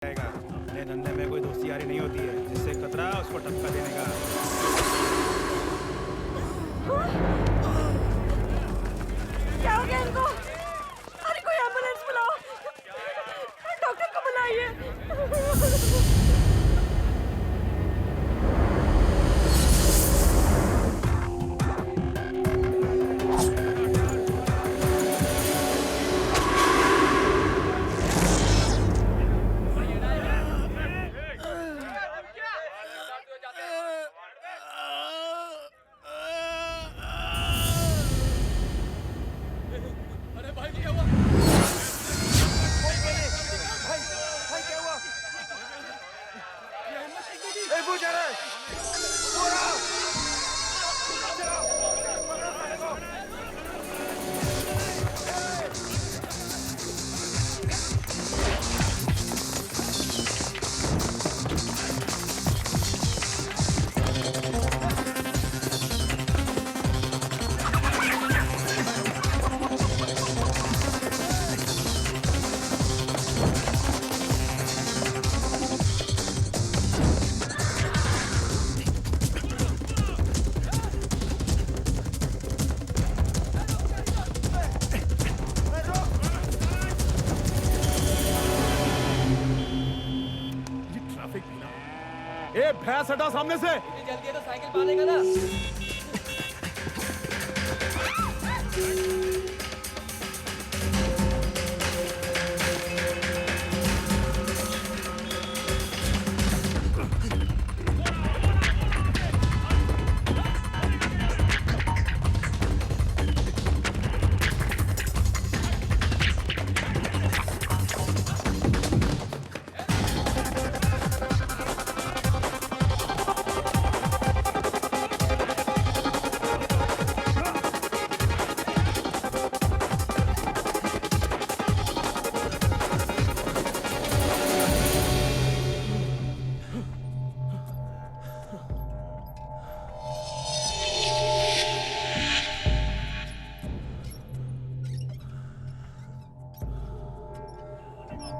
जाएगा। ये धंधे में कोई दोस्ती यारी नहीं होती है, जिससे खतरा उसको टक्का देने का। क्या हो गया इनको? अरे कोई एम्बुलेंस बुलाओ, डॉक्टर को बुलाइए। ए भैंस हटा सामने से। जल्दी तो साइकिल पालेगा ना।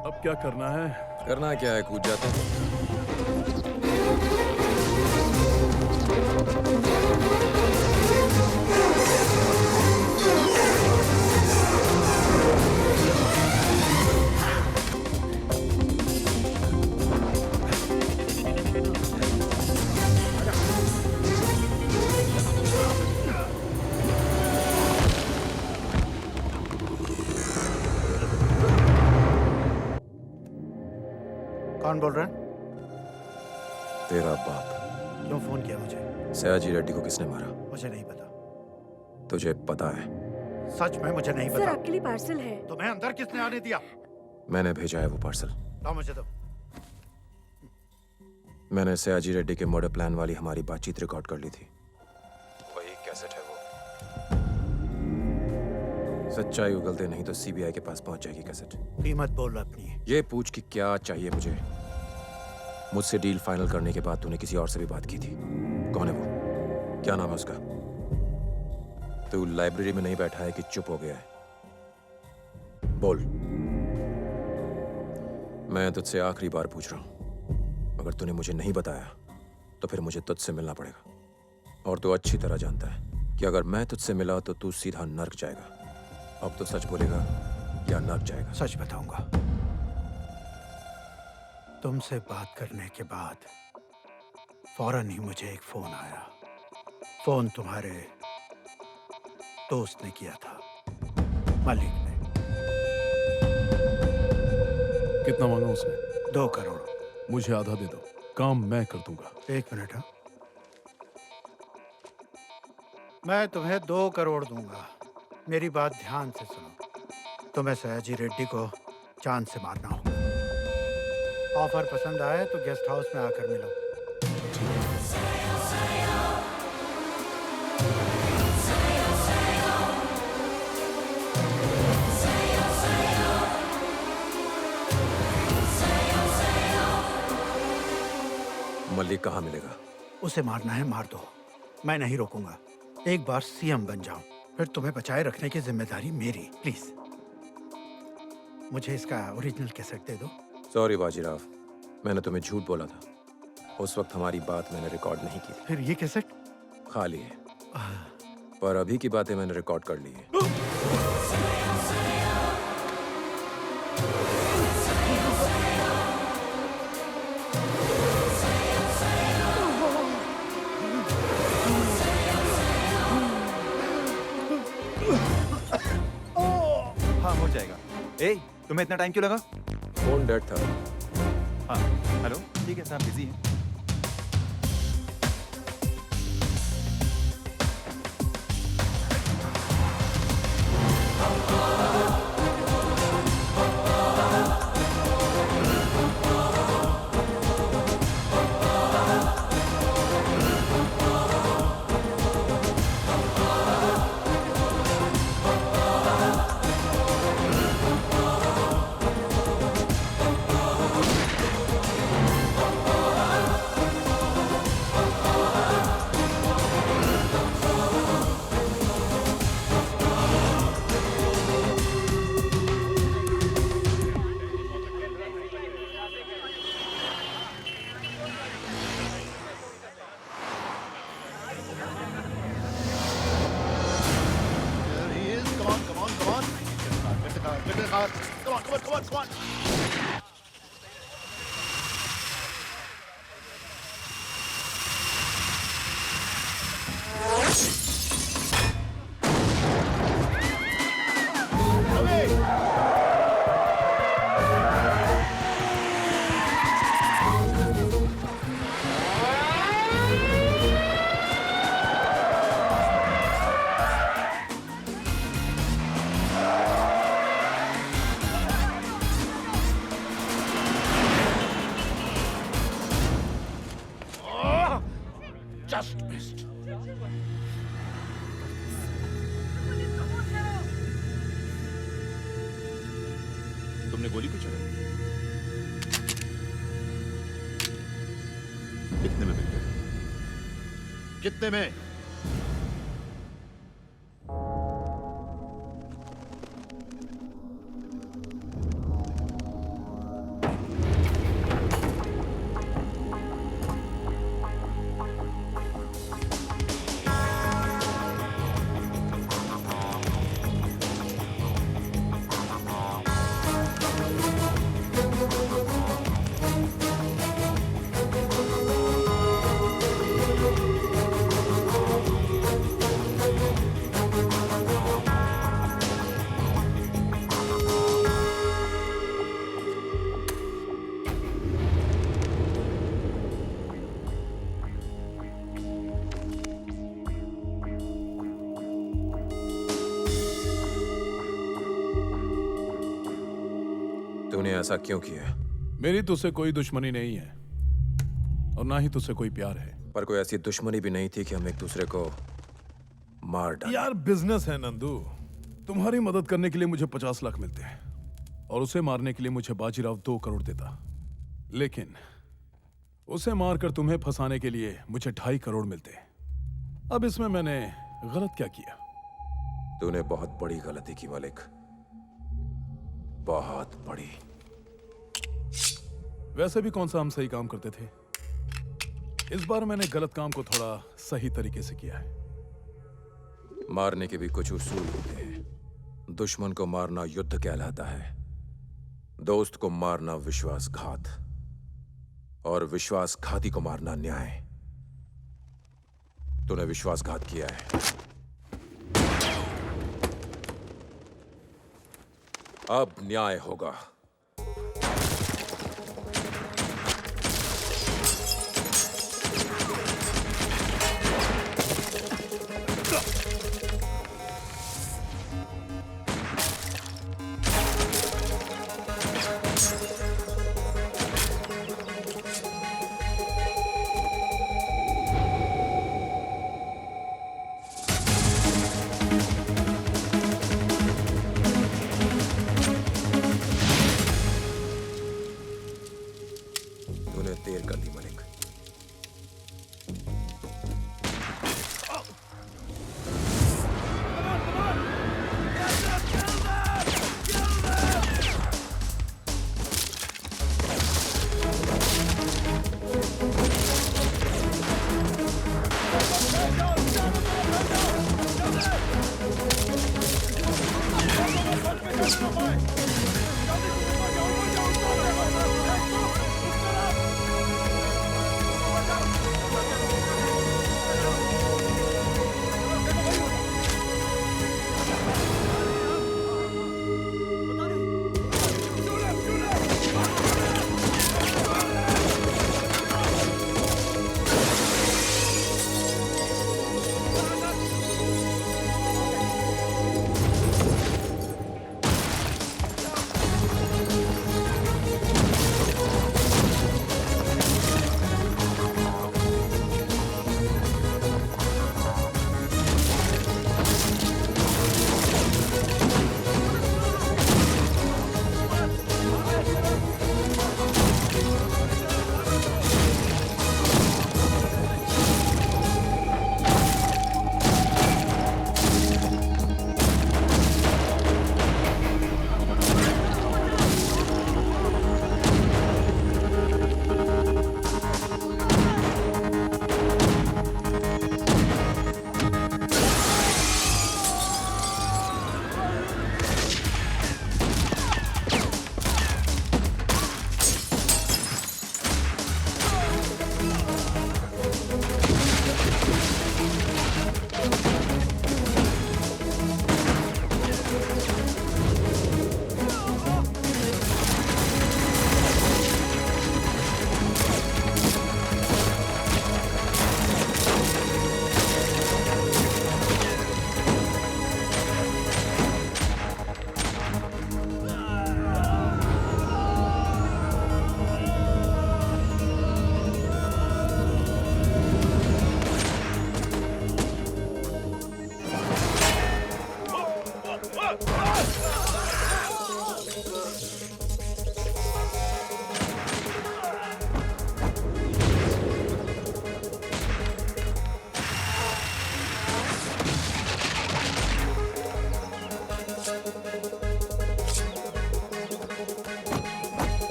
अब क्या करना है? करना क्या है, कूद जाते हैं। कौन बोल रहा है? तेरा बाप। क्यों फोन किया मुझे? सयाजी रेड्डी को किसने मारा? मुझे नहीं पता। तुझे पता है? सच में मुझे नहीं सर पता। आपके लिए पार्सल है। तुम्हें अंदर किसने आने दिया? मैंने भेजा है वो पार्सल। लाओ मुझे दो। मैंने सयाजी रेड्डी के मर्डर प्लान वाली हमारी बातचीत रिकॉर्ड कर ली थी। वही कैसेट है वो। सच्चाई उगलते नहीं तो सीबीआई के पास पहुंच जाएगी कैसेट। कीमत बोल अपनी। ये पूछ कि क्या चाहिए मुझे। मुझसे डील फाइनल करने के बाद तूने किसी और से भी बात की थी। कौन है वो? क्या नाम है उसका? तू लाइब्रेरी में नहीं बैठा है कि चुप हो गया है? बोल। मैं तुझसे आखिरी बार पूछ रहा हूं। अगर तूने मुझे नहीं बताया तो फिर मुझे तुझसे मिलना पड़ेगा। और तू अच्छी तरह जानता है कि अगर मैं तुझसे मिला तो तू सीधा नर्क जाएगा। अब तो सच बोलेगा या नर्क जाएगा? सच बताऊंगा। तुमसे बात करने के बाद फौरन ही मुझे एक फोन आया। फोन तुम्हारे दोस्त ने किया था, मलिक ने। कितना मांगा उसने? 2 करोड़। मुझे आधा दे दो, काम मैं कर दूंगा। 1 मिनट। हाँ, मैं तुम्हें 2 करोड़ दूंगा। मेरी बात ध्यान से सुनो। तुम्हें सयाजी रेड्डी को चांद से मारना होगा। ऑफर पसंद आए तो गेस्ट हाउस में आकर मिलो। मलिक कहाँ मिलेगा? उसे मारना है, मार दो। मैं नहीं रोकूंगा। एक बार सीएम बन जाऊं, फिर तुम्हें बचाए रखने की जिम्मेदारी मेरी। प्लीज मुझे इसका ओरिजिनल कैसेट दे दो। सॉरी बाजीराव, मैंने तुम्हें झूठ बोला था। उस वक्त हमारी बात मैंने रिकॉर्ड नहीं की थी। फिर ये कैसेट? खाली है, पर अभी की बातें मैंने रिकॉर्ड कर ली है। हाँ हो जाएगा। ए, तुम्हें इतना टाइम क्यों लगा? फोन डेड था। हाँ हेलो, ठीक है साहब, बिजी हैं। There he is. Come on, come on, come on. Get the car, get the car. Come on, come on, come on, come on. Just missed. तुमने गोली क्यों चलाई? कितने में मिल गए? कितने में? तूने ऐसा क्यों किया? मेरी तुझसे कोई दुश्मनी नहीं है और ना ही तुझसे कोई प्यार है। पर कोई ऐसी दुश्मनी भी नहीं थी कि हम एक दूसरे को मार डालें। यार बिजनेस है नंदू। तुम्हारी मदद करने के लिए मुझे 50 लाख मिलते हैं और उसे मारने के लिए मुझे बाजीराव 2 करोड़ देता, लेकिन उसे मारकर तुम्हें फंसाने के लिए मुझे 2.5 करोड़ मिलते। अब इसमें मैंने गलत क्या किया? तूने बहुत बड़ी गलती की मलिक, बहुत बड़ी। वैसे भी कौन सा हम सही काम करते थे। इस बार मैंने गलत काम को थोड़ा सही तरीके से किया है। मारने के भी कुछ उसूल होते हैं। दुश्मन को मारना युद्ध कहलाता है, दोस्त को मारना विश्वासघात, और विश्वासघाती को मारना न्याय। तूने विश्वासघात किया है। अब न्याय होगा। तूने देर कर दी मलिक।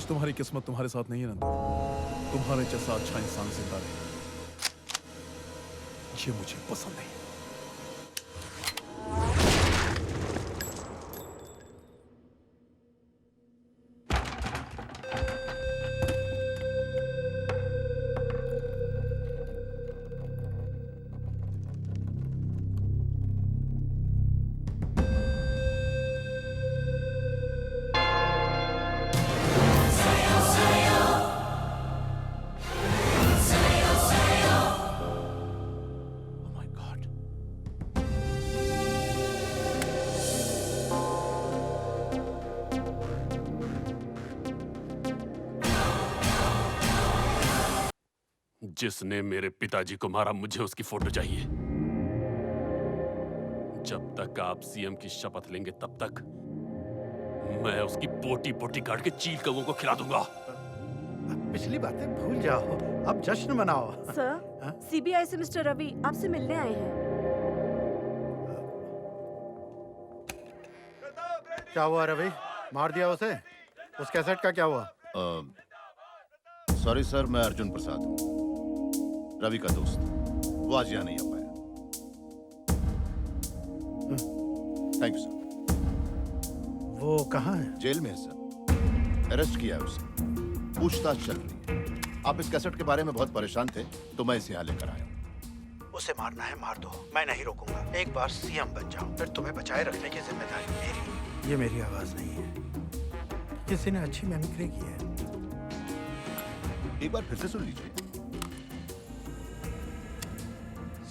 आज तुम्हारी किस्मत तुम्हारे साथ नहीं है नंदू। तुम्हारे जैसा अच्छा इंसान जिंदा रहे, ये मुझे पसंद नहीं। Oh my God. जिसने मेरे पिताजी को मारा, मुझे उसकी फोटो चाहिए। जब तक आप सीएम की शपथ लेंगे तब तक मैं उसकी बोटी बोटी काट के चील कौवों को खिला दूंगा। पिछली बातें भूल जाओ, अब जश्न मनाओ। सर, सीबीआई से मिस्टर रवि आपसे मिलने आए हैं। क्या हुआ रवि, मार दिया उसे? उस कैसेट का क्या हुआ? सॉरी सर, मैं अर्जुन प्रसाद हूँ, रवि का दोस्त। वो आज यहाँ नहीं आ पाया। Thank you sir. वो कहाँ है? जेल में है सर, अरेस्ट किया है उसे, पूछताछ चल रही है। आप इस कैसेट के बारे में बहुत परेशान थे तो मैं इसे यहाँ लेकर आया हूँ। उसे मारना है मार दो, मैं नहीं रोकूंगा। एक बार सीएम बन जाओ, फिर तुम्हें बचाए रखने की जिम्मेदारी मेरी। ये मेरी आवाज नहीं है, किसी ने अच्छी मिमिक्री की है। एक बार फिर से सुन लीजिए।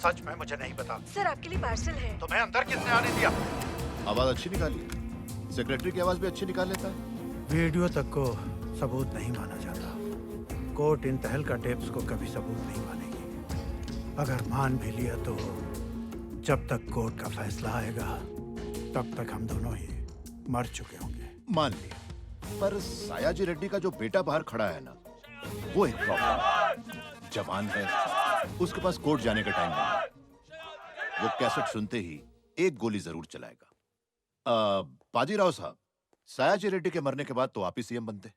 सच में मुझे नहीं पता। सर, आपके लिए पार्सल है। तुम्हें अंदर किसने आने दिया? आवाज अच्छी निकाली है, सेक्रेटरी की आवाज भी अच्छी निकाल लेता है। वीडियो तक को सबूत नहीं माना जाता। कोर्ट इन तहलका टेप्स को कभी सबूत नहीं मानेगी। अगर मान भी लिया तो जब तक कोर्ट का फैसला आएगा तब तक हम दोनों ही मर चुके होंगे। मान लिया, पर सायाजी रेड्डी का जो बेटा बाहर खड़ा है ना, वो एक प्रॉब्लम। जवान है, उसके पास कोर्ट जाने का टाइम नहीं। वो कैसेट सुनते ही एक गोली जरूर चलाएगा। बाजीराव साहब, सायाजी रेड्डी के मरने के बाद तो आप ही सीएम बनते,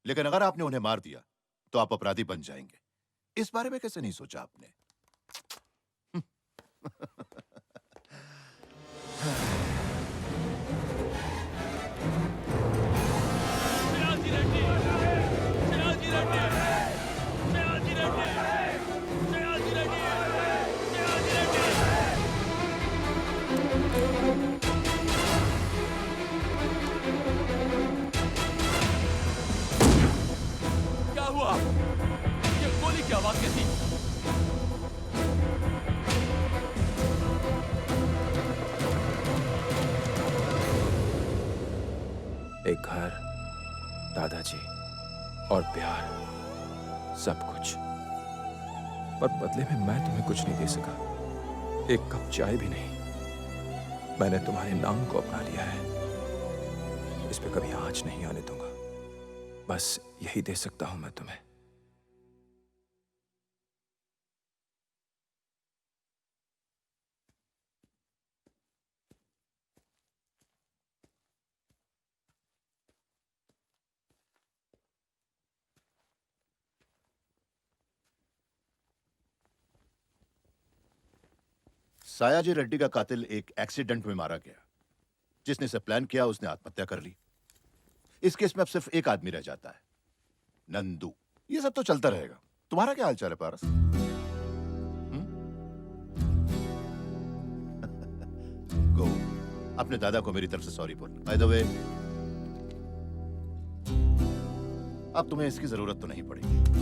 लेकिन अगर आपने उन्हें मार दिया तो आप अपराधी बन जाएंगे। इस बारे में कैसे नहीं सोचा आपने? क्या हुआ? ये गोली की आवाज कैसी? एक घर, दादाजी और प्यार, सब कुछ। पर बदले में मैं तुम्हें कुछ नहीं दे सका, एक कप चाय भी नहीं। मैंने तुम्हारे नाम को अपना लिया है, इस पे कभी आंच नहीं आने दूंगा। बस यही दे सकता हूं मैं तुम्हें। सायाजी रेड्डी का कातिल एक एक्सीडेंट में मारा गया। जिसने इसे प्लान किया उसने आत्महत्या कर ली। इस केस में अब सिर्फ एक आदमी रह जाता है, नंदू। ये सब तो चलता रहेगा। तुम्हारा क्या हाल चाल है पारस? गो, अपने दादा को मेरी तरफ से सॉरी बोल। बाय द वे, अब तुम्हें इसकी जरूरत तो नहीं पड़ेगी।